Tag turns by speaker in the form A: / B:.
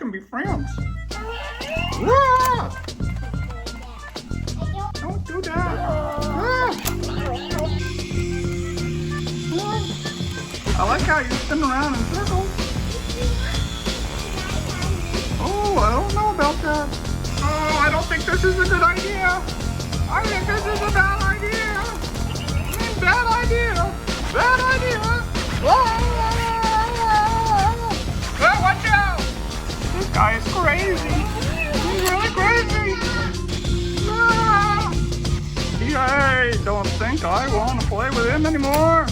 A: can be friends. Ah! Don't do that. Ah! I like how you spin around in circles. Oh, I don't know about that. Oh, I don't think this is a good idea. I think this is a bad idea. Bad idea. Bad idea. Oh, watch out. This guy is crazy. He's really crazy. Ah. Yay, don't think I want to play with him anymore.